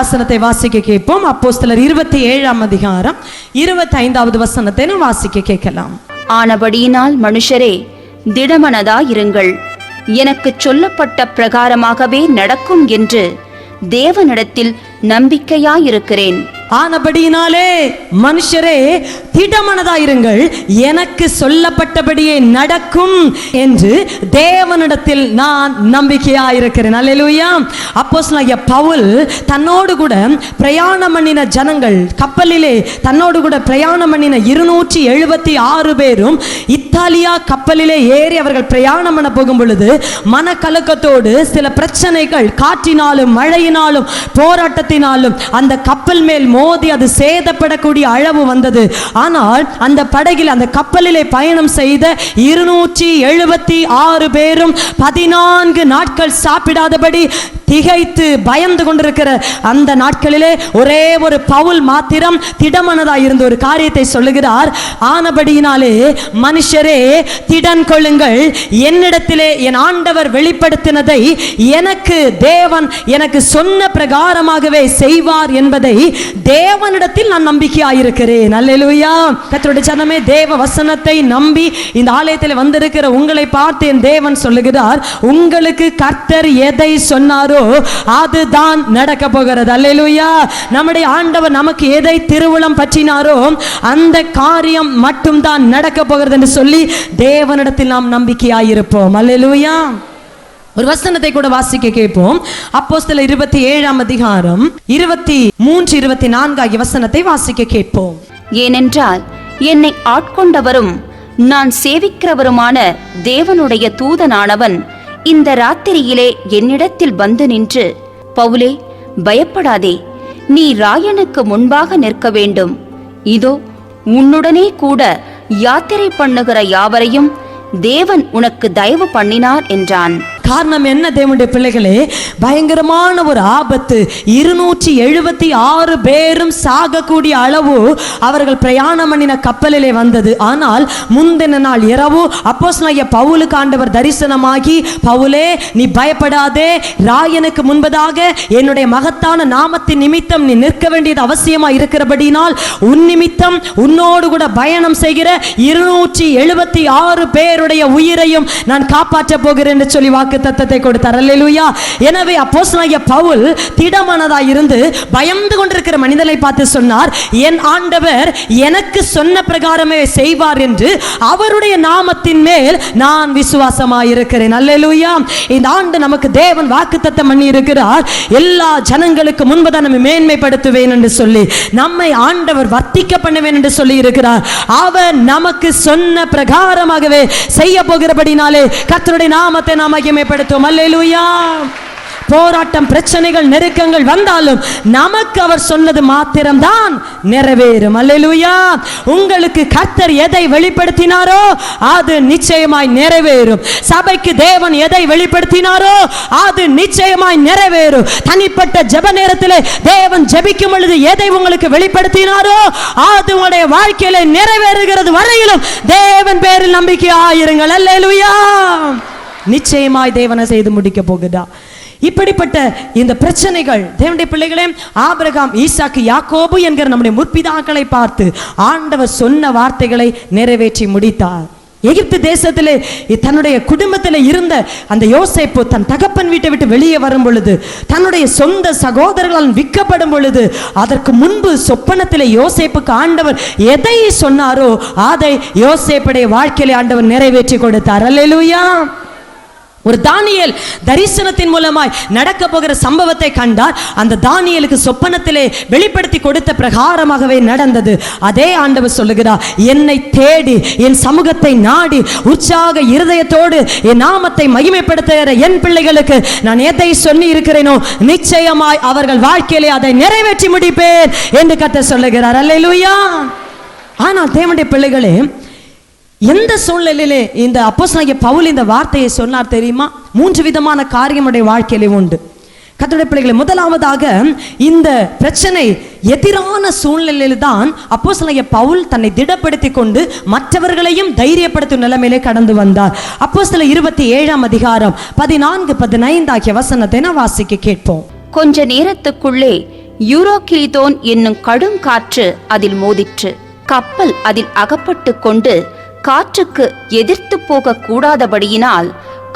வசனத்தை வாசிக்க கேட்போம். அப்போஸ்தலர் 27ஆம் அதிகாரம் 25வது வசனத்தை நாம் வாசிக்க கேட்கலாம். ஆனபடியினால் மனுஷரே, திடமனதாயிருங்கள், எனக்கு சொல்லப்பட்ட பிரகாரமாகவே நடக்கும் என்று தேவனிடத்தில் நம்பிக்கையாயிருக்கிறேன். ஆனபடியினாலே மனுஷரே, திடமனதாயிருங்கள், எனக்கு சொல்லப்பட்டபடியே நடக்கும் என்று தேவனிடத்தில் நான் நம்பிக்கையாயிருக்கிறேன். அல்லேலூயா. அப்போஸ்தலனாகிய பவுல் தன்னோடு கூட பிரயாணம் பண்ணின ஜனங்கள், கப்பலிலே தன்னோடு கூட பிரயாணம் பண்ணின 276 பேரும் இத்தாலியா கப்பலிலே ஏறி அவர்கள் பிரயாணம் பண்ண போகும் பொழுது மனக்கலக்கத்தோடு சில பிரச்சனைகள், காற்றினாலும் மழையினாலும் போராட்டத்தினாலும் அந்த கப்பல் மேல் மோதி அது சேதப்படக்கூடிய அளவு வந்தது. ஆனால் அந்த படகில், அந்த கப்பலிலே பயணம் செய்த 276 பேரும் 14 நாட்கள் சாப்பிடாதபடி திகைத்து பயந்து கொண்டிருக்கிற அந்த நாட்களிலே ஒரே ஒரு பவுல் மாத்திரம் திடமனதாய் இருந்த ஒரு காரியத்தை சொல்லுகிறார். ஆனபடியினாலே மனுஷரே, திடன் கொள்ளுங்கள், என்னிடத்திலே என் ஆண்டவர் வெளிப்படுத்தினதை எனக்கு தேவன் எனக்கு சொன்ன பிரகாரமாகவே செய்வார் என்பதை தேவனிடத்தில் நான் நம்பிக்கையாயிருக்கிறேன். அல்லேலூயா. கர்த்தருடைய ஜனமே, தேவ வசனத்தை நம்பி இந்த ஆலயத்தில் வந்திருக்கிற உங்களை பார்த்து என் தேவன் சொல்லுகிறார், உங்களுக்கு கர்த்தர் எதை சொன்னாரோ அதுதான் நடக்க போகிறது. அல்லேலூயா. நம்முடைய ஆண்டவர் நமக்கு எதை திருவுளம் பற்றினாரோ அந்த காரியம் மட்டும் தான் நடக்க போகிறது என்று சொல்லி தேவனிடத்தில் நாம் நம்பிக்கையாயிருப்போம். அல்லேலூயா. ஒரு வசனத்தை கூட வாசிக்க கேட்போம். அப்போஸ்தலர் 27ஆம் அதிகாரம் 23, 24 ஆகிய வசனத்தை வாசிக்க கேட்போம். ஏனென்றால் என்னை ஆட்கொண்டவரும் நான் சேவிக்கிறவருமான தேவனுடைய தூதனானவன் இந்த ராத்திரியிலே என்னிடத்தில் வந்து நின்று, பவுலே, பயப்படாதே, நீ ராயனுக்கு முன்பாக நிற்க வேண்டும். இதோ உன்னுடனே கூட யாத்திரை பண்ணுகிற யாவரையும் தேவன் உனக்கு தயவு பண்ணினார் என்றான். காரணம் என்ன தேவனுடைய பிள்ளைகளே? பயங்கரமான ஒரு ஆபத்து. 276 பேரும் சாகக்கூடிய அளவு அவர்கள் பிரயாணம் பண்ணின கப்பலிலே வந்தது. ஆனால் முந்தின நாள் இரவு அப்போஸ்தலனாகிய பவுலுக்கு ஆண்டவர் தரிசனமாகி, பவுலே, நீ பயப்படாதே, ராயனுக்கு முன்பதாக என்னுடைய மகத்தான நாமத்தின் நிமித்தம் நீ நிற்க வேண்டியது அவசியமா இருக்கிறபடினால் உன் நிமித்தம் உன்னோடு கூட பயணம் செய்கிற 276 பேருடைய உயிரையும் நான் காப்பாற்ற போகிறேன் என்று சொல்லி வாக்கு தத்தத்தை கொடுத்தார். அல்லேலூயா. எனவே அப்போஸ்தலனாகிய பவுல் திடமனதாய் இருந்து பயந்து கொண்டிருக்கிற மனிதனை பார்த்து சொன்னார், என் ஆண்டவர் எனக்கு சொன்ன பிரகாரமே செய்வார் என்று அவருடைய நாமத்தின் மேல் நான் விசுவாசமாயிருக்கிறேன். அல்லேலூயா. இந்த ஆண்டு நமக்கு தேவன் வாக்குத்தத்தம் பண்ணி இருக்கிறார், எல்லா ஜனங்களுக்கு முன்பதான் நம்ம மேன்மைப்படுத்துவேன் என்று சொல்லி, நம்மை ஆண்டவர் வர்த்திக்க பண்ணுவேன் என்று சொல்லி இருக்கிறார். அவர் நமக்கு சொன்ன பிரகாரமாகவே செய்ய போகிறபடினாலே கர்த்தருடைய நாமத்தை நாம் மகிமைப்படுத்துவோம். அல்லேலூயா. போராட்டம், பிரச்சனைகள், நெருக்கங்கள் வந்தாலும் நமக்கு அவர் சொன்னது மாத்திரம்தான் நிறைவேறும். அல்லேலூயா. உங்களுக்கு கர்த்தர் எதை வெளிப்படுத்தினாரோ அது நிச்சயமாய் நிறைவேறும். சபைக்கு தேவன் எதை வெளிப்படுத்தினாரோ அது நிச்சயமாய் நிறைவேறும். தனிப்பட்ட ஜெப நேரத்தில் தேவன் ஜெபிக்கும் பொழுது எதை உங்களுக்கு வெளிப்படுத்தினாரோ அது உங்களுடைய வாழ்க்கையில நிறைவேறுகிறது வரையிலும் தேவன் பேரில் நம்பிக்கையாயிருங்கள். அல்லேலூயா. நிச்சயமாய் தேவனை செய்து முடிக்க போகுதா. இப்படிப்பட்ட இந்த பிரச்சனைகள் தேவனுடைய பிள்ளைகளே, ஆபிரகாம், ஈசாக்கு, யாக்கோபு என்கிற நம்முடைய முற்பிதாக்களை பார்த்து ஆண்டவர் சொன்ன வார்த்தைகளை நிறைவேற்றி முடித்தார். எகிப்து தேசத்திலே தன்னுடைய குடும்பத்தில் இருந்த அந்த யோசேப்பு தன் தகப்பன் வீட்டை விட்டு வெளியே வரும் பொழுது, தன்னுடைய சொந்த சகோதரர்களால் விற்கப்படும் பொழுது, அதற்கு முன்பு சொப்பனத்திலே யோசேப்புக்கு ஆண்டவர் எதை சொன்னாரோ அதை யோசேப்புடைய வாழ்க்கையிலே ஆண்டவர் நிறைவேற்றி கொடுத்தார். அல்லேலூயா. ஒரு தானியேல் தரிசனத்தின் மூலமாய் நடக்க போகிற சம்பவத்தை கண்டார். அந்த தானியேலுக்கு சொப்பனத்திலே வெளிப்படுத்தி கொடுத்த பிரகாரமாகவே நடந்தது. அதே ஆண்டவர் சொல்லுகிறார், என்னை தேடி என் சமூகத்தை நாடி உற்சாக இருதயத்தோடு என் நாமத்தை மகிமைப்படுத்துகிற என் பிள்ளைகளுக்கு நான் எதை சொல்லி இருக்கிறேனோ நிச்சயமாய் அவர்கள் வாழ்க்கையிலே அதை நிறைவேற்றி முடிப்பேன் என்று கர்த்தர் சொல்லுகிறார். அல்லேலூயா. ஆனால் தேவனுடைய பிள்ளைகளே, எந்த சூழ்நிலையிலே இந்த அப்போஸ்தலனாகிய பவுல் இந்த வார்த்தையை சொன்னார் தெரியுமா? 3 விதமான காரியமுடைய வாழ்க்கையிலே உண்டு. கர்த்தருடைய பிள்ளைகளே, முதலாவதாக இந்த பிரச்சனை எதிரான சூழ்நிலையில் தான் அப்போஸ்தலனாகிய பவுல் தன்னை திடப்படுத்திக் கொண்டு மற்றவர்களையும் தைரியப்படுத்தும் நிலைமையிலே கடந்து வந்தார். அப்போஸ்தலர் 27ஆம் அதிகாரம் 14, 15 ஆகிய வசனத்தை நான் வாசிக்க கேட்போம். கொஞ்ச நேரத்துக்குள்ளே யூரோகிலிதோன் என்னும் கடுங்காற்று அதில் மோதிற்று. கப்பல் அதில் அகப்பட்டு கொண்டு காற்றுக்கு எதிர்த்து போக கூடாதபடியினால்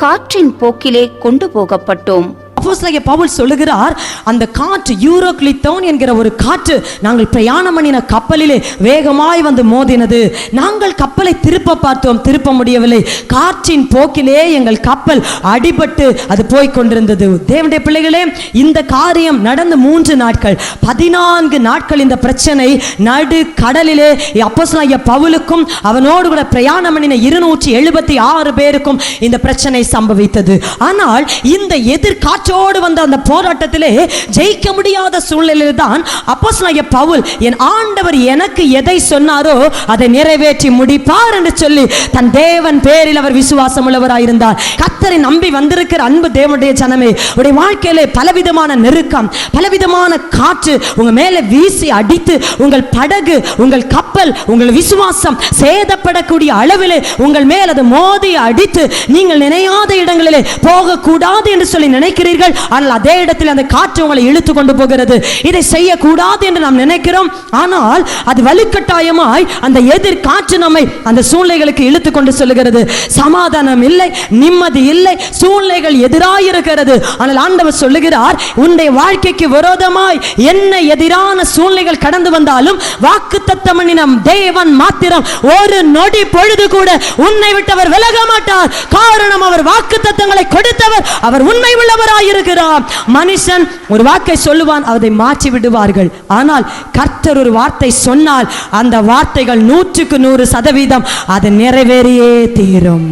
காற்றின் போக்கிலே கொண்டு போகப்பட்டோம். அப்போஸ்தலனாகிய பவுல் சொல்லுகிறார், அந்த காற்று யூரோகிலிதோன் என்கிற ஒரு காற்று நாங்கள் பிரயாணம் பண்ணின கப்பலிலே வேகமாய் வந்து மோதினது. நாங்கள் கப்பலை திருப்ப பார்த்தோம், திருப்ப முடியவில்லை. காற்றின் போக்கிலே எங்கள் கப்பல் அடிபட்டு அது போய் கொண்டிருந்தது. தேவனுடைய பிள்ளைகளே, இந்த காரியம் நடந்து 3 நாட்கள் 14 நாட்கள் இந்த பிரச்சனை நடு கடலிலே அப்போஸ்தலனாகிய பவுலுக்கும் அவனோடு கூட பிரயாணம் பண்ணின 276 பேருக்கும் இந்த பிரச்சனை சம்பவித்தது. ஆனால் இந்த எதிர்காற்று வந்த அந்த போராட்டத்திலே ஜெயிக்க முடியாத சூழ்நிலையில் தான் அப்போஸ்தலனாகிய பவுல், என் ஆண்டவர் எனக்கு எதை சொன்னாரோ அதை நிறைவேற்றி முடிப்பார் என்று சொல்லி தன் தேவன் பேரில் அவர் விசுவாசம் உள்ளவராயிருந்தார். கர்த்தரை நம்பி வந்திருக்கிற அன்பு தேவனுடைய ஜனமே, உடைய வாழ்க்கையிலே பலவிதமான நெருக்கம், பலவிதமான காற்று உங்க மேலே வீசி அடித்து உங்கள் படகு, உங்கள் கப்பல், உங்கள் விசுவாசம் சேதப்படக்கூடிய அளவிலே உங்கள் மேல் அது மோதி அடித்து நீங்கள் நினையாத இடங்களிலே போகக்கூடாது என்று சொல்லி நினைக்கிறீர்கள். ஆனால் அதே இடத்தில் அந்த காற்று உங்களை இழுத்து கொண்டு போகிறது. இதை செய்யக்கூடாது என்று நாம் நினைக்கிறோம், ஆனால் அது வலுக்கட்டாயமாய் அந்த எதிர் காற்று நம்மை அந்த சூழ்நிலைகளுக்கு இழுத்து கொண்டு செல்கிறது. சமாதானம் இல்லை, நிம்மதி இல்லை, சூழ்நிலைகள் எதிராயிருக்கிறது. ஆனால் ஆண்டவர் சொல்லுகிறார், உன்னுடைய வாழ்க்கைக்கு விரோதமாய் என்ன எதிரான சூழ்நிலைகள் கடந்து வந்தாலும் வாக்குத்தத்தம் பண்ணின தேவன் மாத்திரம் ஒரு நொடி பொழுது கூட உன்னை விட்டவர் விலக மாட்டார். காரணம், அவர் வாக்குத்தத்தங்களை கொடுத்தவர், அவர் உண்மை உள்ளவராய் இருக்கிறார். மனுஷன் ஒரு வாக்கை சொல்லுவான், அதை மாற்றி விடுவார்கள். ஆனால் கர்த்தர் ஒரு வார்த்தை சொன்னால் அந்த வார்த்தைகள் 100% அது நிறைவேறியே தீரும்.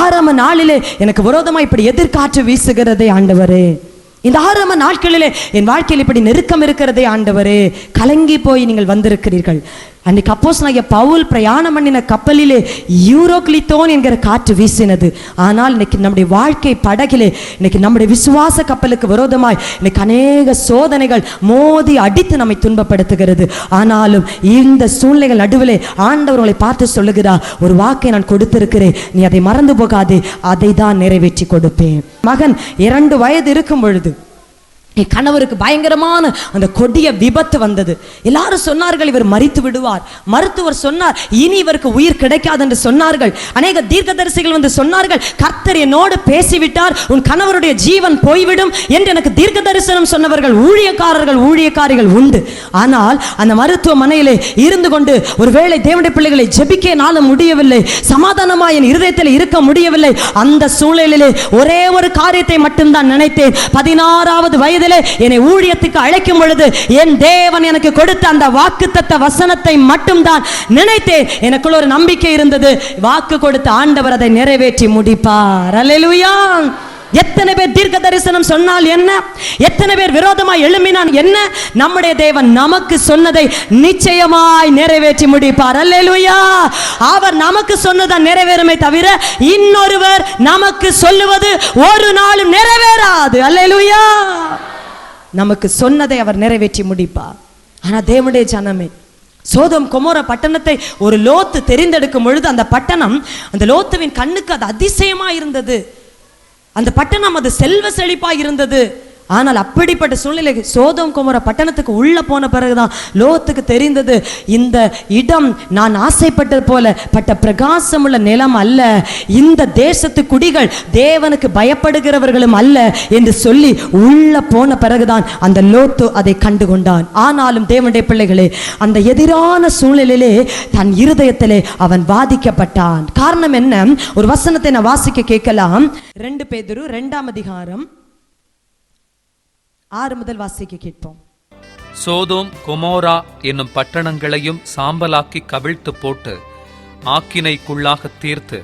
ஆரம்ப நாளிலே எனக்கு விரோதமா இப்படி எதிர்காற்று வீசுகிறதே ஆண்டவரே, இந்த ஆரம்ப நாட்களிலே என் வாழ்க்கையில் இப்படி நெருக்கம் இருக்கிறதே ஆண்டவரே, கலங்கி போய் நீங்கள் வந்திருக்கிறீர்கள். அன்னைக்கு அப்போஸ்தலனாகிய பவுல் பிரயாணம் பண்ணின கப்பலிலே யூரோகிலிதோன் என்கிற காற்று வீசினது. ஆனால் இன்னைக்கு நம்முடைய வாழ்க்கை படகிலே, இன்னைக்கு நம்முடைய விசுவாச கப்பலுக்கு விரோதமாய் இன்னைக்கு அநேக சோதனைகள் மோதி அடித்து நம்மை துன்பப்படுத்துகிறது. ஆனாலும் இந்த சூழ்நிலைகள் நடுவிலே ஆண்டவர்களை பார்த்து சொல்லுகிறார், ஒரு வாக்கை நான் கொடுத்திருக்கிறேன், நீ அதை மறந்து போகாதே, அதை தான் நிறைவேற்றி கொடுப்பேன். மகன் 2 வயது இருக்கும் பொழுது என் கணவருக்கு பயங்கரமான அந்த கொடிய விபத்து வந்தது. எல்லாரும் சொன்னார்கள், இவர் மரித்து விடுவார். மருத்துவர் சொன்னார், இனி இவருக்கு உயிர் கிடைக்காது என்று சொன்னார்கள். அநேக தீர்க்கதரிசிகள் வந்து சொன்னார்கள், கர்த்தர் என்னோடு பேசிவிட்டார், உன் கணவருடைய ஜீவன் போய்விடும் என்று எனக்கு தீர்க்க தரிசனம் சொன்னவர்கள் ஊழியக்காரிகள் உண்டு. ஆனால் அந்த மருத்துவமனையிலே இருந்து கொண்டு ஒருவேளை தேவனுடைய பிள்ளைகளை ஜெபிக்க என்னால் முடியவில்லை, சமாதானமாய் என் இருதயத்தில் இருக்க முடியவில்லை. அந்த சூழ்நிலையிலே ஒரே ஒரு காரியத்தை மட்டும்தான் நினைத்தேன். 16வது வயது என்னை ஊழியத்துக்கு அழைக்கும் பொழுது என் தேவன் எனக்கு கொடுத்த அந்த வாக்குத்தத்த வசனத்தை மட்டும்தான் நினைத்தேன். எனக்குள்ள ஒரு நம்பிக்கை இருந்தது, வாக்கு கொடுத்த ஆண்டவர் அதை நிறைவேற்றி முடிப்பார். அல்லேலூயா. எத்தனை பேர் தீர்க்க தரிசனம் சொன்னால் என்ன, எத்தனை பேர் விரோதமாய் எழும்பினான் என்ன, நம்முடைய தேவன் நமக்கு சொன்னதை நிச்சயமாய் நிறைவேற்றி முடிப்பார். அல்லேலூயா. அவர் நமக்கு சொன்னதான் நிறைவேறுமே தவிர இன்னொருவர் நமக்கு சொல்லுவது ஒரு நாளும் நிறைவேறாது. அல்லேலூயா. நமக்கு சொன்னதை அவர் நிறைவேற்றி முடிப்பார். ஆனா தேவனுடைய ஜனமே, சோதோம் கொமோரா பட்டணத்தை ஒரு லோத்து தெரிந்தெடுக்கும் பொழுது அந்த பட்டணம், அந்த லோத்துவின் கண்ணுக்கு அது அதிசயமா இருந்தது. அந்த பட்டணம் அது செல்வ செழிப்பாய் இருந்தது. ஆனால் அப்படிப்பட்ட சூழ்நிலை சோதோம் கொமோரா பட்டணத்துக்கு உள்ள போன பிறகுதான் லோத்துக்கு தெரிந்தது, இந்த இடம் நான் ஆசைப்பட்டது போல பட்ட பிரகாசமுள்ள நிலம் அல்ல, இந்த தேசத்து குடிகள் தேவனுக்கு பயப்படுகிறவர்களும் அல்ல என்று சொல்லி உள்ள போன பிறகுதான் அந்த லோத்து அதை கண்டு கொண்டான். ஆனாலும் தேவனுடைய பிள்ளைகளே, அந்த எதிரான சூழ்நிலையிலே தன் இருதயத்திலே அவன் பாதிக்கப்பட்டான். காரணம் என்ன? ஒரு வசனத்தை நான் வாசிக்க கேட்கலாம். 2 பேதுரு 2ஆம் அதிகாரம் 6 முதல் வாசிக்க கேட்போம். சோதோம் கொமோரா என்னும் பட்டணங்களையும் சாம்பலாக்கி கவிழ்த்து போட்டு ஆக்கினைக்குள்ளாக தீர்த்து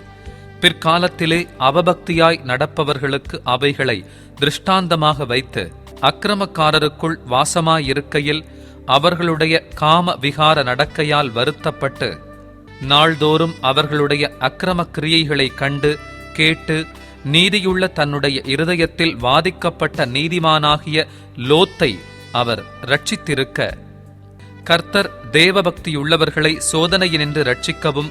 பிற்காலத்திலே அவபக்தியாய் நடப்பவர்களுக்கு அவைகளை திருஷ்டாந்தமாக வைத்து அக்கிரமக்காரருக்குள் வாசமாயிருக்கையில் அவர்களுடைய காம விகார நடக்கையால் வருத்தப்பட்டு நாள்தோறும் அவர்களுடைய அக்கிரம கிரியைகளை கண்டு கேட்டு நீதியுள்ள தன்னுடைய இருதயத்தில் வாதிக்கப்பட்ட நீதிமானாகிய லோத்தை அவர் ரட்சித்திருக்க, கர்த்தர் தேவபக்தியுள்ளவர்களை சோதனையினின்று ரட்சிக்கவும்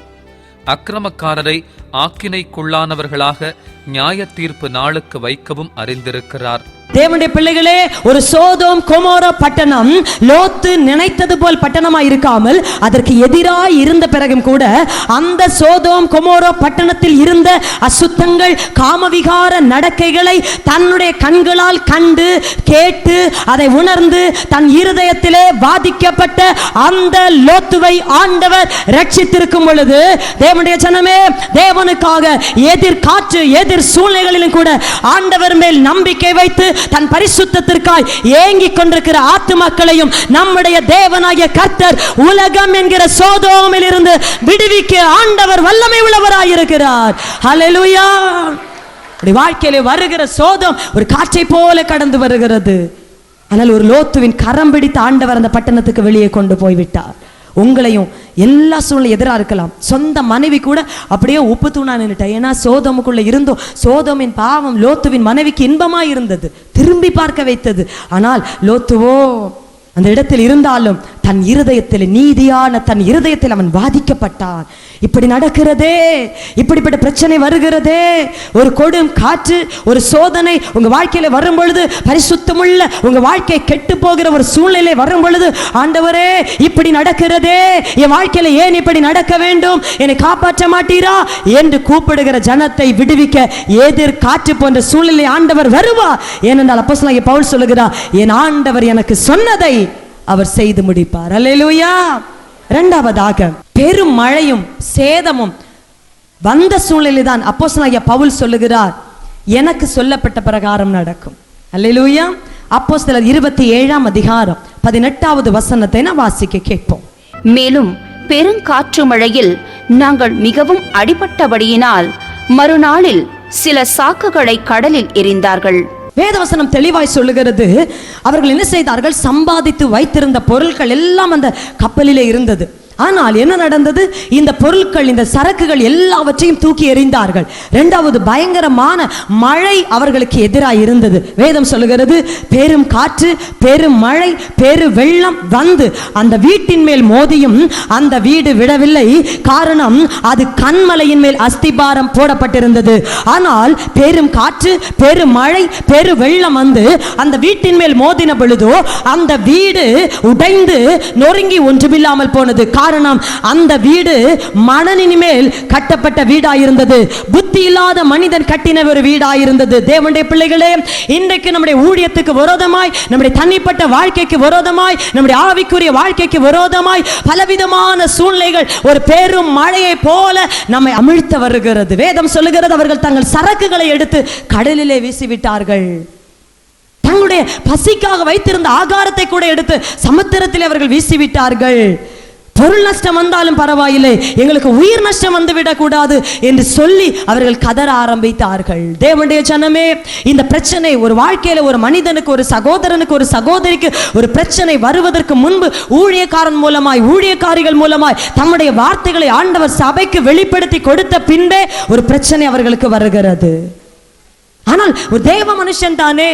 அக்கிரமக்காரரை ஆக்கினைக்குள்ளானவர்களாக நியாய தீர்ப்பு நாளுக்கு வைக்கவும் அறிந்திருக்கிறார். தேவனுடைய பிள்ளைகளே, ஒரு சோதோம் கொமோரா பட்டணம் லோத்து நினைத்தது போல் பட்டணமா இருக்காமல் அதற்கு எதிராய் இருந்த பிறகும் கூட அந்த சோதோம் கொமோரா பட்டணத்தில் இருந்த அசுத்தங்கள், காமவிகார நடக்கைகளை தன்னுடைய கண்களால் கண்டு கேட்டு அதை உணர்ந்து தன் இருதயத்திலே பாதிக்கப்பட்ட அந்த லோத்துவை ஆண்டவர் ரட்சித்திருக்கும் பொழுது, தேவனுடைய ஜனமே, தேவனுக்காக எதிர் காற்று எதிர் சூழ்நிலைகளிலும் கூட ஆண்டவர் மேல் நம்பிக்கை வைத்து தன் பரிசுத்தத்திற்காய் ஏங்கிக் கொண்டிருக்கிற ஆத்துமக்களையும் நம்முடைய தேவனாகிய கர்த்தர் உலகம் என்கிற சோதோமில் இருந்து விடுவிக்க ஆண்டவர் வல்லமை உள்ளவராயிருக்கிறார். ஹல்லேலூயா. வாழ்க்கையிலே வருகிற சோதம் ஒரு காற்றை போல கடந்து வருகிறது. ஆனால் ஒரு லோத்துவின் கரம் பிடித்த ஆண்டவர் அந்த பட்டணத்துக்கு வெளியே கொண்டு போய்விட்டார். உங்களையும் எல்லா சூழ்நிலை எதிராக இருக்கலாம். சொந்த மனைவி கூட அப்படியே உப்பு தூணா நின்னுட்டேன். ஏன்னா சோதோமுக்குள்ள இருந்தோம். சோதோமின் பாவம் லோத்துவின் மனைவிக்கு இன்பமா இருந்தது, திரும்பி பார்க்க வைத்தது. ஆனால் லோத்துவோ அந்த இடத்தில் இருந்தாலும் தன் இருதயத்தில், நீதியான தன் இருதயத்தில் அவன் பாதிக்கப்பட்டான். இப்படி நடக்கிறதே, இப்படிப்பட்ட பிரச்சனை வருகிறதே, ஒரு கொடும் காற்று, ஒரு சோதனை உங்க வாழ்க்கையில வரும் பொழுது, பரிசுத்தமுள்ள உங்க வாழ்க்கை கெட்டு போகிற ஒரு சூழ்நிலை வரும் பொழுது, ஆண்டவரே இப்படி நடக்கிறதே, என் வாழ்க்கையில ஏன் இப்படி நடக்க வேண்டும், என்னை காப்பாற்ற மாட்டீரா என்று கூப்பிடுகிற ஜனத்தை விடுவிக்க எதிர் காற்று போன்ற சூழ்நிலை ஆண்டவர் வருவார். ஏனென்றால் அப்போஸ்தலனாகிய பவுல் சொல்லுகிறார், என் ஆண்டவர் எனக்கு சொன்னதை அவர் செய்து முடிப்பார். அல்லேலூயா. இரண்டாவதாக, பெரும் மழையும் சேதமும் வந்த சூழ்நிலை தான் அப்போஸ்தலனாகிய பவுல் சொல்லுகிறார், எனக்கு சொல்லப்பட்ட பிரகாரம் நடக்கும். அல்லேலூயா. அப்போஸ்தலர் 27ஆம் அதிகாரம் 18வது வசனத்தை நான் வாசிக்க கேட்போம். மேலும் பெருங்காற்று மழையில் நாங்கள் மிகவும் அடிபட்டபடியினால் மறுநாளில் சில சாக்குகளை கடலில் எறிந்தார்கள். வேதவசனம் தெளிவாய் சொல்லுகிறது, அவர்கள் என்ன செய்தார்கள், சம்பாதித்து வைத்திருந்த பொருட்கள் எல்லாம் அந்த கப்பலிலே இருந்தது. ஆனால் என்ன நடந்தது, இந்த பொருட்கள், இந்த சரக்குகள் எல்லாவற்றையும் தூக்கி எறிந்தார்கள். இரண்டாவது, பயங்கரமான மழை அவர்களுக்கு எதிராக இருந்தது. வேதம் சொல்லுகிறது, பெரும் காற்று, பெரும் மழை, பெரு வெள்ளம் வந்து அந்த வீட்டின் மேல் மோதியும் அந்த வீடு விடவில்லை. காரணம், அது கன்மலையின் மேல் அஸ்திபாரம் போடப்பட்டிருந்தது. ஆனால் பெரும் காற்று, பெரும் மழை, பெரு வெள்ளம் வந்து அந்த வீட்டின் மேல் மோதின பொழுதோ அந்த வீடு உடைந்து நொறுங்கி ஒன்றுமில்லாமல் போனது. காரணம், அந்த வீடு மணலின் மேல் கட்டப்பட்ட வீடாயிருந்தது. புத்தி இல்லாத மனிதன் கட்டின ஒரு வீடாயிருந்தது. தேவனுடைய பிள்ளைகளே, இன்றைக்கு நம்முடைய ஊழியத்துக்கு விரோதமாய், நம்முடைய தனிப்பட்ட வாழ்க்கைக்கு விரோதமாய், நம்முடைய ஆவிக்குரிய வாழ்க்கைக்கு விரோதமாய் பலவிதமான சூழ்நிலைகள் ஒரு பெரும் மழையை போல நம்மை அமிழ்த்த வருகிறது. வேதம் சொல்லுகிறது, அவர்கள் தங்கள் சரக்குகளை எடுத்து கடலிலே வீசிவிட்டார்கள். தங்களுடைய பசிக்காக வைத்திருந்த ஆகாரத்தை கூட எடுத்து சமுத்திரத்தில் அவர்கள் வீசிவிட்டார்கள். பொருள் நஷ்டம் வந்தாலும் பரவாயில்லை, எங்களுக்கு உயிர் நஷ்டம் வந்துவிடக் கூடாது என்று சொல்லி அவர்கள் கதற ஆரம்பித்தார்கள். தேவனுடைய ஜனமே, இந்த பிரச்சனை ஒரு வாழ்க்கையில ஒரு மனிதனுக்கு, ஒரு சகோதரனுக்கு, ஒரு சகோதரிக்கு ஒரு பிரச்சனை வருவதற்கு முன்பு ஊழியக்காரன் மூலமாய், ஊழியக்காரிகள் மூலமாய் தம்முடைய வார்த்தைகளை ஆண்டவர் சபைக்கு வெளிப்படுத்தி கொடுத்த பின்பே ஒரு பிரச்சனை அவர்களுக்கு வருகிறது. ஆனால் ஒரு தேவ மனுஷன் தானே,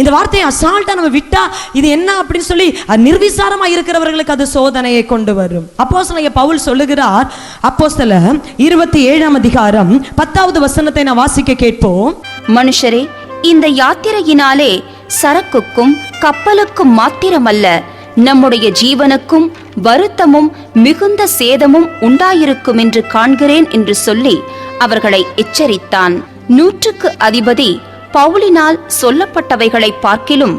இந்த வார்த்தையை அசால்ட்டா நம்ம விட்டா இது என்ன அப்படின்னு சொல்லி நிர்விசாரமா இருக்கிறவர்களுக்கு அது சோதனையை கொண்டு வரும். அப்போஸ்தலனாகிய பவுல் சொல்லுகிறார், அப்போஸ்தலர் 27ஆம் அதிகாரம் 10வது வசனத்தை நான் வாசிக்க கேட்போம். மனுஷரே, இந்த யாத்திரையினாலே சரக்குக்கும் கப்பலுக்கும் மாத்திரமல்ல, நம்முடைய ஜீவனுக்கும் வருத்தமும் மிகுந்த சேதமும் உண்டாயிருக்கும் என்று காண்கிறேன் என்று சொல்லி அவர்களை எச்சரித்தான். 100க்கு அதிபதி பவுலினால் சொல்லப்பட்டவைகளை பார்க்கிலும்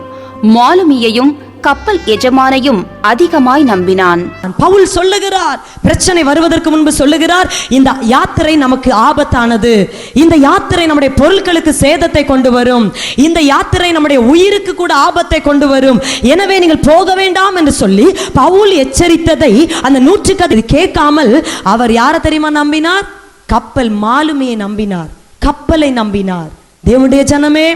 மாலுமியையும் கப்பல் எஜமானையும் அதிகமாய் நம்பினான். பவுல் சொல்லுகிறார், பிரச்சனை வருவதற்கு முன்பு சொல்லுகிறார், இந்த யாத்திரை நமக்கு ஆபத்தானது, இந்த யாத்திரை நம்முடைய பொருட்களுக்கு சேதத்தை கொண்டு வரும், இந்த யாத்திரை நம்முடைய உயிருக்கு கூட ஆபத்தை கொண்டு வரும், எனவே நீங்கள் போக வேண்டாம் என்று சொல்லி பவுல் எச்சரித்ததை அந்த 100க்கு கேட்காமல் அவர் யாரை தெரியுமா நம்பினார்? கப்பல் மாலுமியை நம்பினார், கப்பலை நம்பினார். தேவனுடைய ஜனமே,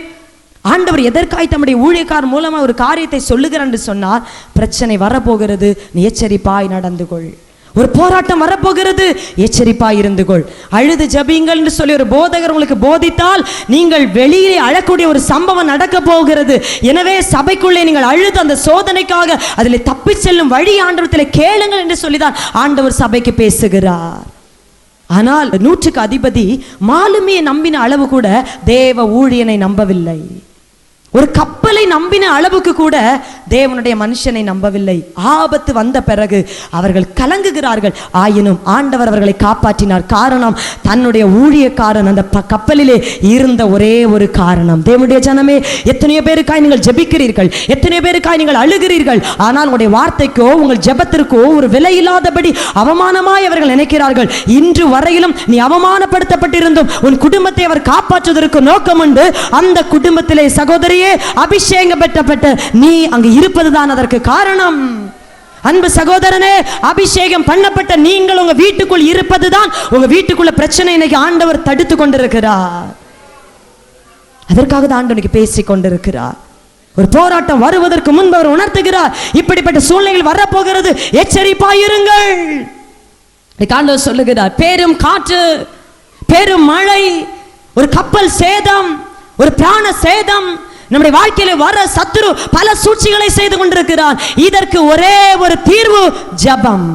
ஆண்டவர் எதற்காய் தம்முடைய ஊழியக்கார் மூலமா ஒரு காரியத்தை சொல்லுகிறார் என்று சொன்னார், பிரச்சனை வரப்போகிறது, நீ எச்சரிப்பாய் நடந்து கொள். ஒரு போராட்டம் வரப்போகிறது, எச்சரிப்பாய் இருந்து கொள். அழுது ஜபியுங்கள் என்று சொல்லி ஒரு போதகர் உங்களுக்கு போதித்தால் நீங்கள் வெளியிலே அழக்கூடிய ஒரு சம்பவம் நடக்க போகிறது. எனவே சபைக்குள்ளே நீங்கள் அழுது அந்த சோதனைக்காக அதில் தப்பி செல்லும் வழி ஆண்டவரத்தில் கேளுங்கள் என்று சொல்லிதான் ஆண்டவர் சபைக்கு பேசுகிறார். ஆனால் 100க்கு அதிபதி மாலுமியை நம்பின அளவு கூட தேவ ஊழியனை நம்பவில்லை. ஒரு கப்பலை நம்பின அளவுக்கு கூட தேவனுடைய மனுஷனை நம்பவில்லை. ஆபத்து வந்த பிறகு அவர்கள் கலங்குகிறார்கள். ஆயினும் ஆண்டவர் அவர்களை காப்பாற்றினார். காரணம், தன்னுடைய ஊழியக்காரன் அந்த கப்பலிலே இருந்த ஒரே ஒரு காரணம். தேவனுடைய ஜனமே, எத்தனையோ பேருக்காய் நீங்கள் ஜெபிக்கிறீர்கள், எத்தனையோ பேருக்காய் நீங்கள் அழுகிறீர்கள். ஆனால் உங்களுடைய வார்த்தைக்கோ உங்கள் ஜெபத்திற்கோ ஒரு விலை இல்லாதபடி அவமானமாய் அவர்கள் நினைக்கிறார்கள். இன்று வரையிலும் நீ அவமானப்படுத்தப்பட்டிருந்தும் உன் குடும்பத்தை அவர் காப்பாற்றுவதற்கு நோக்கம் உண்டு. அந்த குடும்பத்திலே சகோதரி அபிஷேகம் பெற்றப்பட்ட நீ அங்கு இருப்பதுதான் அதற்கு காரணம். அன்பு சகோதரனே, அபிஷேகம் பண்ணப்பட்ட நீங்கள் உங்க வீட்டுக்குள் இருப்பதுதான் உங்க வீட்டுக்குள்ள பிரச்சனை இன்னைக்கு ஆண்டவர் தடுத்து கொண்டிருக்கிறார். அதற்காக தான் ஆண்டவனுக்கு பேசிக் கொண்டிருக்கிறார். ஒரு போராட்டம் வருவதற்கு முன்பு அவர் உணர்த்துகிறார், இப்படிப்பட்ட சூழ்நிலைகள் வரப்போகிறது, எச்சரிப்பாயிருங்கள். ஆண்டவர் சொல்லுகிறார், பெரும் காற்று, பெரும் மழை, ஒரு கப்பல் சேதம், ஒரு பிராண சேதம், நம்முடைய வாழ்க்கையில வர சத்துரு பல சூழ்ச்சிகளை செய்து கொண்டிருக்கிறார். இதற்கு ஒரே ஒரு தீர்வு, ஜெபம்.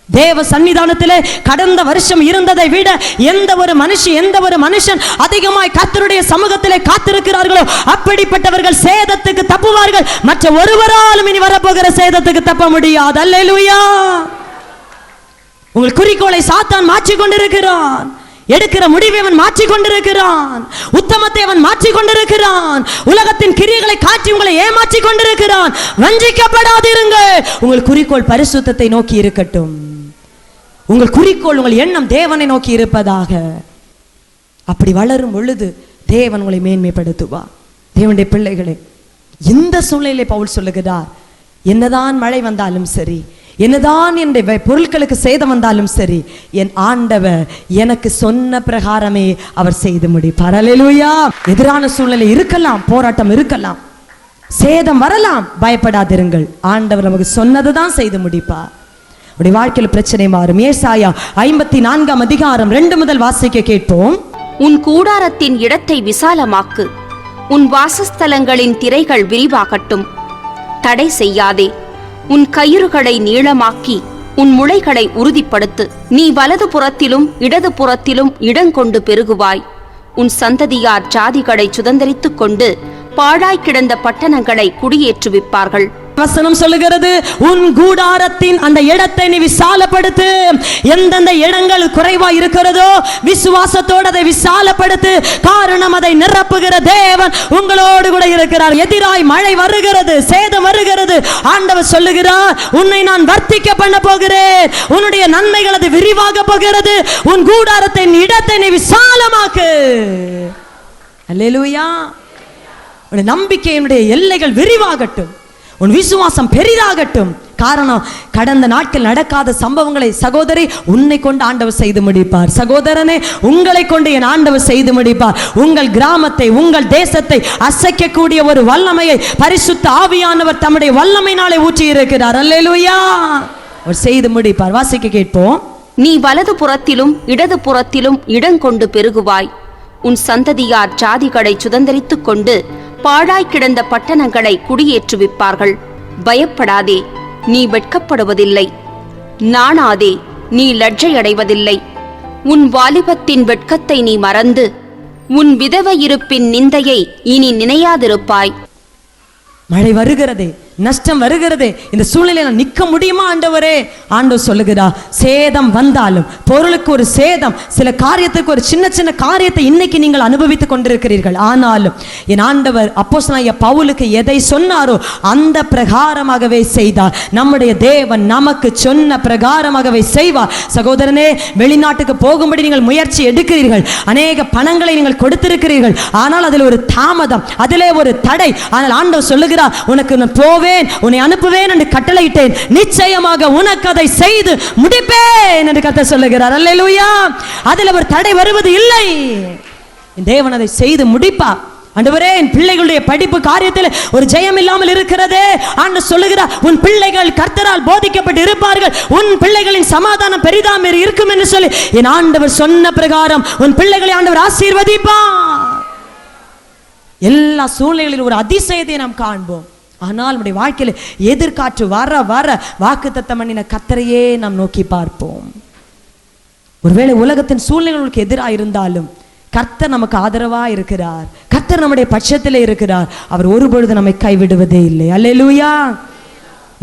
தேவ சன்னிதானத்திலே கடந்த வருஷம் இருந்ததை விட எந்த ஒரு மனுஷன் அதிகமாய் கர்த்தருடைய சமூகத்திலே காத்திருக்கிறார்களோ அப்படிப்பட்டவர்கள் சேதத்துக்கு தப்புவார்கள். மற்ற ஒருவராலும் இனி வரப்போகிற சேதத்துக்கு தப்ப முடியாது. அல்லேலூயா. உங்கள் குறிக்கோளை சாத்தான் மாற்றிக் கொண்டிருக்கிறான். எடுக்கிற முடிவை அவன் மாற்றிக் கொண்டிருக்கிறான். உத்தமத்தை அவன் மாற்றிக் கொண்டிருக்கிறான். உலகத்தின் கிரியைகளை காட்டி உங்களை ஏமாற்றிக் கொண்டிருக்கிறான். வஞ்சிக்கப்படாதிருங்கள். உங்கள் குறிக்கோள் பரிசுத்தத்தை நோக்கி இருக்கட்டும். உங்கள் குறிக்கோள், உங்கள் எண்ணம் தேவனை நோக்கி இருப்பதாக. அப்படி வளரும் பொழுது தேவன் உங்களை மேன்மைப்படுத்துவார். தேவனுடைய பிள்ளைகளே, இந்த சூழ்நிலையிலே பவுல் சொல்லுகிறார், என்னதான் மழை வந்தாலும் சரி, என்னதான் என்னுடைய பொருட்களுக்கு சேதம் வந்தாலும் சரி, என் ஆண்டவர் எனக்கு சொன்ன பிரகாரமே அவர் செய்து முடிப்பார். அல்லேலூயா. எதிரான சூழ்நிலை இருக்கலாம், போராட்டம் இருக்கலாம், சேதம் வரலாம், பயப்படாதிருங்கள். ஆண்டவர் நமக்கு சொன்னதுதான் செய்து முடிப்பார். உடைய வாழ்க்கையில் பிரச்சனை மாறும். ஏசாயா 54 அதிகாரம் 2 முதல் வாசிக்க கேட்போம். உன் கூடாரத்தின் இடத்தை விசாலமாக்கு, உன் வாசஸ்தலங்களின் திரைகள் விரிவாகட்டும். தடை செய்யாதே, உன் கயிறுகளை நீளமாக்கி உன் முளைகளை உறுதிப்படுத்து. நீ வலது புறத்திலும் இடது புறத்திலும் இடங்கொண்டு பெருகுவாய். உன் சந்ததியார் ஜாதிகளை சுதந்தரித்துக் கொண்டு பாழாய் கிடந்த பட்டணங்களை குடியேற்றுவிப்பார்கள். வசனம் சொல்லுகிறது, உன் கூடாரத்தின் அந்த இடத்தை நீ விசாலப்படுத்து. எந்தெந்த இடங்கள் குறைவா இருக்கிறதோ விசுவாசத்தோடு அதை விசாலப்படுத்து. காரணம், அதை நிரப்புகிற தேவன் உங்களோடு கூட இருக்கிறார். எதிராய் மழை வருகிறது, சேதம் வருகிறது. ஆண்டவர் சொல்லுகிறார், உன்னை நான் வர்த்திக்க பண்ண போகிறேன். உன்னுடைய நன்மைகள் அது விரிவாக போகிறது. உன் கூடாரத்தின் இடத்தை நீ விசாலமாக்கு. அல்லேலூயா. உன்னுடைய நம்பிக்கையினுடைய எல்லைகள் விரிவாகட்டும். உன் விசுவாசம் பெரிதாகட்டும். காரணம், கடந்த நாட்கள் நடக்காத சம்பவங்களை சகோதரி உன்னை கொண்டு ஆண்டவர் செய்து முடிப்பார். சகோதரனே, உங்களை கொண்டு என் ஆண்டவர் செய்து முடிப்பார். உங்கள் கிராமத்தை, உங்கள் தேசத்தை அசைக்கக்கூடிய ஒரு வல்லமையை பரிசுத்த ஆவியானவர் தம்முடைய வல்லமையினாலே ஊற்றி இருக்கிறார். அல்லேலூயா. அவர் செய்து முடிப்பார். வாசிக்க கேட்போம். நீ வலது புறத்திலும் இடது புறத்திலும் இடங்கொண்டு பெருகுவாய். உன் சந்ததியார் ஜாதிகளை சுதந்தரித்துக் கொண்டு பாழாய் கிடந்த பட்டணங்களை குடியேற்றுவிப்பார்கள். பயப்படாதே, நீ வெட்கப்படுவதில்லை. நாணாதே, நீ லட்சையடைவதில்லை. உன் வாலிபத்தின் வெட்கத்தை நீ மறந்து உன் விதவையிருப்பின் நிந்தையை இனி நினையாதிருப்பாய். மழை வருகிறதே, நஷ்டம் வருகிறதே, இந்த சூழ்நிலையில நிற்க முடியுமா ஆண்டவரே? ஆண்டவர் சொல்லுகிறார், சேதம் வந்தாலும், பொருளுக்கு ஒரு சேதம், சில காரியத்துக்கு ஒரு சின்ன சின்ன காரியத்தை இன்னைக்கு நீங்கள் அனுபவித்துக் கொண்டிருக்கிறீர்கள். ஆனாலும் என் ஆண்டவர் அப்போஸ்தலனாகிய பவுலுக்கு எதை சொன்னாரோ அந்த பிரகாரமாகவே செய்தார். நம்முடைய தேவன் நமக்கு சொன்ன பிரகாரமாகவே செய்வார். சகோதரனே, வெளிநாட்டுக்கு போகும்படி நீங்கள் முயற்சி எடுக்கிறீர்கள், அநேக பணங்களை நீங்கள் கொடுத்திருக்கிறீர்கள். ஆனால் அதில் ஒரு தாமதம், அதிலே ஒரு தடை. ஆனால் ஆண்டவர் சொல்லுகிறார், உனக்கு நான் போவேன், உன்னை அனுப்புவேன் என்று கட்டளையிட்டேன், நிச்சயமாக உனக்கு அதை செய்து முடிப்பேன் என்று கர்த்தர் சொல்லுகிறார். அல்லேலூயா. அதில் ஒரு தடை வருவது இல்லை. தேவன் அதை செய்து முடிப்பார். ஆண்டவரே, என் பிள்ளைகளுடைய படிப்பு காரியத்தில் ஒரு ஜெயம் இல்லாமல் இருக்கிறதே, ஆண்டவர் சொல்லுகிறார், உன் பிள்ளைகள் கர்த்தரால் போதிக்கப்பட்டு இருப்பார்கள், உன் பிள்ளைகளின் சமாதானம் பெரிதாம் இருக்கும் என்று சொல்லி என் ஆண்டவர் சொன்ன பிரகாரம் உன் பிள்ளைகளை ஆண்டவர் ஆசீர்வதிப்பார். எல்லா சூழ்நிலைகளிலும் ஒரு அதிசயத்தை நாம் காண்போம். ஆனால் நம்முடைய வாழ்க்கையில் எதிர்காற்று வர வர வாக்குத்தத்தம் பண்ணின கர்த்தரையே நாம் நோக்கி பார்ப்போம். ஒருவேளை உலகத்தின் சூழ்நிலைகளுக்கு எதிராக இருந்தாலும் கர்த்தர் நமக்கு ஆதரவா இருக்கிறார், கர்த்தர் நம்முடைய பட்சத்திலே இருக்கிறார். அவர் ஒருபொழுது நம்மை கைவிடுவதே இல்லை. அல்லேலூயா.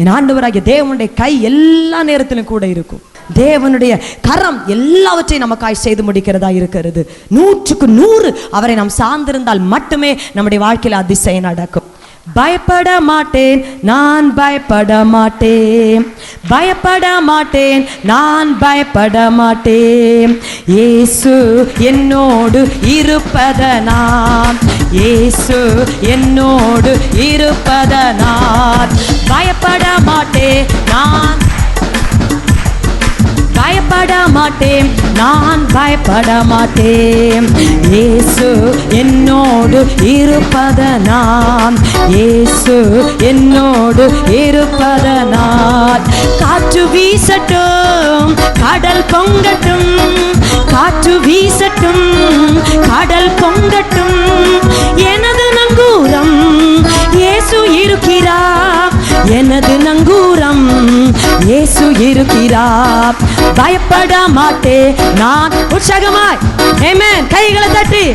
என் ஆண்டவராகிய தேவனுடைய கை எல்லா நேரத்திலும் கூட இருக்கும். தேவனுடைய கரம் எல்லாவற்றையும் நமக்காய் செய்து முடிக்கிறதா இருக்கிறது. 100க்கு 100 அவரை நாம் சார்ந்திருந்தால் மட்டுமே நம்முடைய வாழ்க்கையில் அதிசயம் நடக்கும். பயப்பட மாட்டேன், நான் பயப்பட மாட்டேன், பயப்பட மாட்டேன், நான் பயப்பட மாட்டேன். இயேசு என்னோடு இருப்பதனால், இயேசு என்னோடு இருப்பதனால் பயப்பட மாட்டேன், நான் பயப்பட மாட்டேன், நான் பயப்பட மாட்டேன். இயேசு என்னோடு இருப்பதனால், இயேசு என்னோடு இருப்பதனால் காற்று வீசட்டும், கடல் பொங்கட்டும், காற்று வீசட்டும், கடல் பொங்கட்டும், எனது நங்கூரம் இயேசு இருக்கிறார், எனது நங்கூரம் இயேசு இருக்கிறார். பயப்பட மாட்டேன், நான் உற்சாகமாய் ஆமென் கைகளை தட்டி,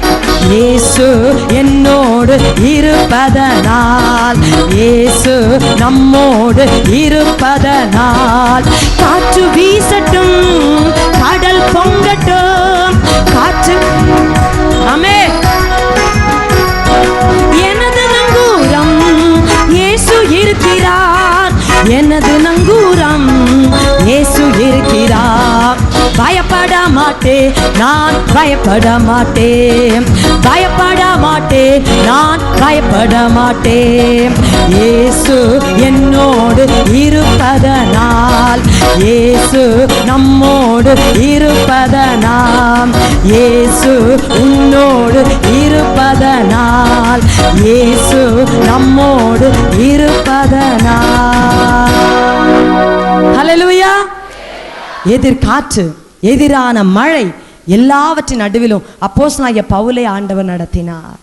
இயேசு என்னோடு இருப்பதனால், இயேசு நம்மோடு இருப்பதனால் காற்று வீசட்டும், கடல் பொங்கட்டும், காற்று ஆமென். எனது நங்கூரம் இயேசு இருக்கிறார், எனது நங்கூரம் இயேசு இருக்கிறார். பயப்பட மாட்டேன், நான் பயப்பட மாட்டேன், பயப்பட மாட்டேன், நான் பயப்பட மாட்டேன். இயேசு என்னோடு இருப்பதனால், இயேசு நம்மோடு இருப்பதனால், இயேசு உன்னோடு இருப்பதனால், இயேசு நம்மோடு இருப்பதனால். ஹல்லேலூயா. எதிர்காற்று, எதிரான மழை எல்லாவற்றின் நடுவிலும் அப்போஸ்தலனாகிய பவுலை ஆண்டவர் நடத்தினார்.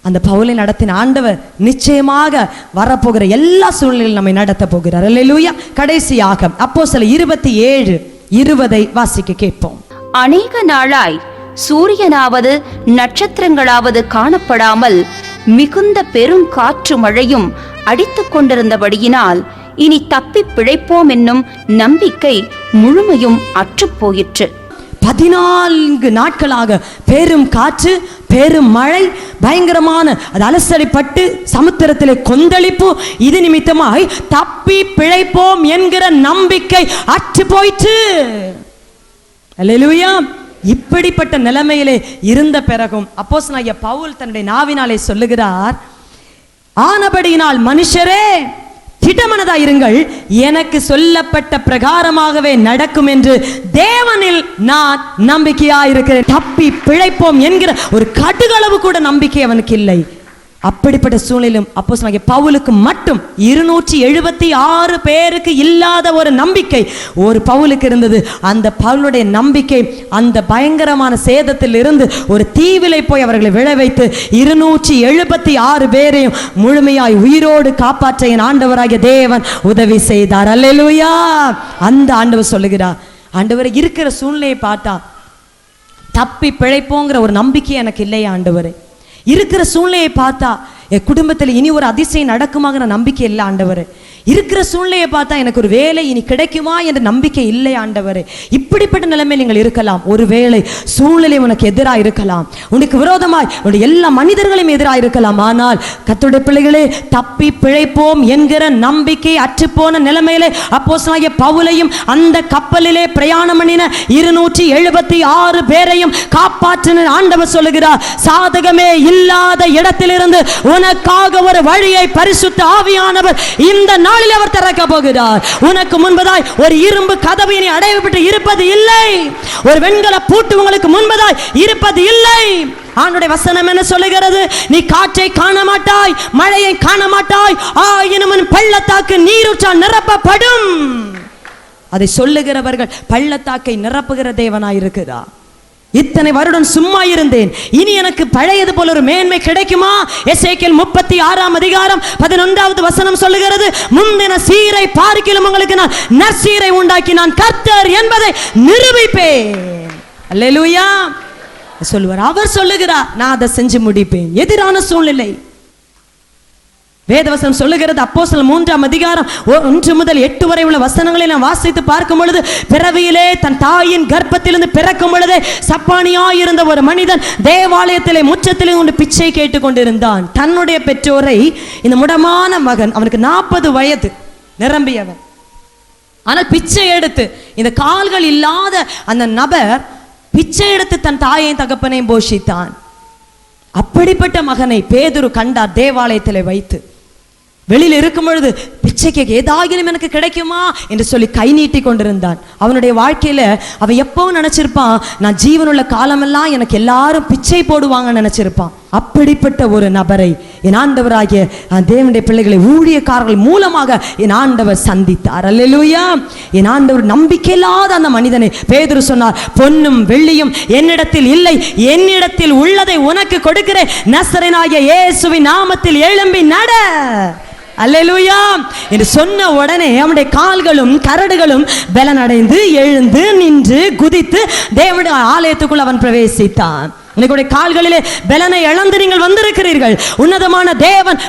அந்த பவுலை நடத்தின ஆண்டவர் நிச்சயமாக வரப்போகிற எல்லா சூழ்நிலையிலும் நம்மை நடத்த போகிறார். அல்லேலூயா. கடைசியாக அப்போஸ்தலர் 27:20 வாசிக்க கேட்போம். அநேக நாளாய் சூரியனாவது நட்சத்திரங்களாவது காணப்படாமல் மிகுந்த பெரும் காற்று மழையும் அடித்துக் கொண்டிருந்தபடியினால் இனி தப்பி பிழைப்போம் என்னும் நம்பிக்கை முழுமையும் அற்றுப்போயிற்று. 14 நாட்களாக பெரும் காற்று, பெரும் மழை, பயங்கரமான அது அலசடிப்பட்டு சமுத்திரத்திலே கொந்தளிப்பு, இது நிமித்தமாய் தப்பி பிழைப்போம் என்கிற நம்பிக்கை அற்று போயிற்று. அல்லேலூயா. இப்படிப்பட்ட நிலைமையிலே இருந்த பிறகும் அப்போஸ்தலனாகிய பவுல் தன்னுடைய நாவினாலே சொல்லுகிறார், ஆனபடியினால் மனுஷரே திடமனதாயிருங்கள், எனக்கு சொல்லப்பட்ட பிரகாரமாகவே நடக்கும் என்று தேவனில் நான் நம்பிக்கையாயிருக்கிறேன். தப்பி பிழைப்போம் என்கிற ஒரு கடுகளவு கூட நம்பிக்கை அவனுக்கு இல்லை. அப்படிப்பட்ட சூழ்நிலையும் அப்போஸ்தலனாகிய பவுலுக்கு மட்டும் 276 பேருக்கு இல்லாத ஒரு நம்பிக்கை ஒரு பவுலுக்கு இருந்தது. அந்த பவுலுடைய நம்பிக்கை அந்த பயங்கரமான சேதத்தில் இருந்து ஒரு தீவிலை போய் அவர்களை விழ வைத்து 276 பேரையும் முழுமையாய் உயிரோடு காப்பாற்ற என் ஆண்டவராகிய தேவன் உதவி செய்தார். அல்லேலூயா. அந்த ஆண்டவர் சொல்லுகிறார், ஆண்டவரை இருக்கிற சூழ்நிலையை பார்த்தா தப்பி பிழைப்போங்கிற ஒரு நம்பிக்கை எனக்கு இல்லையா ஆண்டவரே. இருக்கிற சூழ்நிலையை பார்த்தா என் குடும்பத்தில் இனி ஒரு அதிசயம் நடக்குமாங்கிற நம்பிக்கை இல்லை ஆண்டவரே. இருக்கிற சூழ்நிலையை பார்த்தா எனக்கு ஒரு வேலை இனி கிடைக்குமா என்ற நம்பிக்கை இல்லை ஆண்டவரே. இப்படிப்பட்ட நிலைமையில் நீங்கள் இருக்கலாம். ஒருவேளை சூழ்நிலை உனக்கு எதிராக இருக்கலாம், உனக்கு விரோதமாய் உன்னுடைய எல்லா மனிதர்களையும் எதிராக இருக்கலாம். ஆனால் கர்த்தருடைய பிள்ளைகளே, தப்பி பிழைப்போம் என்கிற நம்பிக்கை அற்றுப்போன நிலைமையிலே அப்போஸ்தலனாகிய பவுலையும் அந்த கப்பலிலே பிரயாணம் பண்ணின 276 பேரையும் காப்பாற்றின ஆண்டவர் சொல்லுகிறார், சாதகமே இல்லாத இடத்திலிருந்து உனக்காக ஒரு வழியை பரிசுத்த ஆவியானவர் இந்த நாளில் அவர் திறக்க போகிறார். உனக்கு முன்பதாய் ஒரு இரும்பு கதவு இனி அடைக்கப்பட்டு இருப்பது இல்லை, ஒரு வெண்கல பூட்டு உங்களுக்கு முன்பதாய் இருப்பது இல்லை. ஆண்டவருடைய வசனம் என்ன சொல்லுகிறது? நீ காற்றை காண மாட்டாய், மழையை காண மாட்டாய், ஆயினும் பள்ளத்தாக்கு நீரூற்றால் நிரப்பப்படும். அதை சொல்லுகிறவர்கள் பள்ளத்தாக்கை நிரப்புகிற தேவனாயிருக்கிறார். இத்தனை வருடம் சும்மா இருந்தேன், இனி எனக்கு பழையது போல ஒரு மேன்மை கிடைக்குமா? எசேக்கியேல் 36:11 வசனம் சொல்லுகிறது, முந்தின சீரை பார்க்கிலும் உங்களுக்கு நான் நற்சீரை உண்டாக்கி நான் கர்த்தர் என்பதை நிரூபிப்பேன். அல்லேலூயா. சொல்லுவார். அவர் சொல்லுகிறார், நான் அதை செஞ்சு முடிப்பேன். எதிரான சூழ்நிலை. வேதவசனம் சொல்லுகிறது, அப்போஸ்தலர் 3ஆம் அதிகாரம் 1 முதல் 8 வரை உள்ள வசனங்களை நான் வாசித்து பார்க்கும் பொழுது, பிறவியிலே தன் தாயின் கர்ப்பத்திலிருந்து பிறக்கும் பொழுதே சப்பானியாயிருந்த ஒரு மனிதன் தேவாலயத்திலே முற்றத்திலே ஒன்று பிச்சை கேட்டு கொண்டிருந்தான். தன்னுடைய பெற்றோரை, இந்த முடமான மகன், அவனுக்கு 40 வயது நிரம்பியவன், ஆனால் பிச்சை எடுத்து, இந்த கால்கள் இல்லாத அந்த நபர் பிச்சை எடுத்து தன் தாயையும் தகப்பனையும் போஷித்தான். அப்படிப்பட்ட மகனை பேதுரு கண்டார் தேவாலயத்திலே வைத்து. வெளியில் இருக்கும் பொழுது பிச்சைக்கு ஏதாகிலும் எனக்கு கிடைக்குமா என்று சொல்லி கை நீட்டி கொண்டிருந்தான். அவனுடைய வாழ்க்கையில அவன் எப்பவும் நினைச்சிருப்பான், நான் ஜீவனுள்ள காலமெல்லாம் எனக்கு எல்லாரும் பிச்சை போடுவாங்கன்னு நினைச்சிருப்பான். அப்படிப்பட்ட ஒரு நபரை என் ஆண்டவராகிய தேவனுடைய பிள்ளைகளை ஊழியக்காரர்கள் மூலமாக என் ஆண்டவர் சந்தித்தார். அல்லேலூயா. என் ஆண்டவர் நம்பிக்கையில்லாத அந்த மனிதனை பேதுரு சொன்னார், பொன்னும் வெள்ளியும் என்னிடத்தில் இல்லை, என்னிடத்தில் உள்ளதை உனக்கு கொடுக்கிறேன், நசரேயனாகிய இயேசுவின் நாமத்தில் எழும்பி நட. அல்லேலூயா என்று சொன்ன உடனே அவனுடைய கால்களும் கரடுகளும் பலனடைந்து எழுந்து நின்று குதித்து தேவனுடைய ஆலயத்துக்குள் அவன் பிரவேசித்தான். உங்களுடைய கால்களிலே பலனை இழந்து நீங்கள் வந்திருக்கிறீர்கள். உன்னதமான தேவன்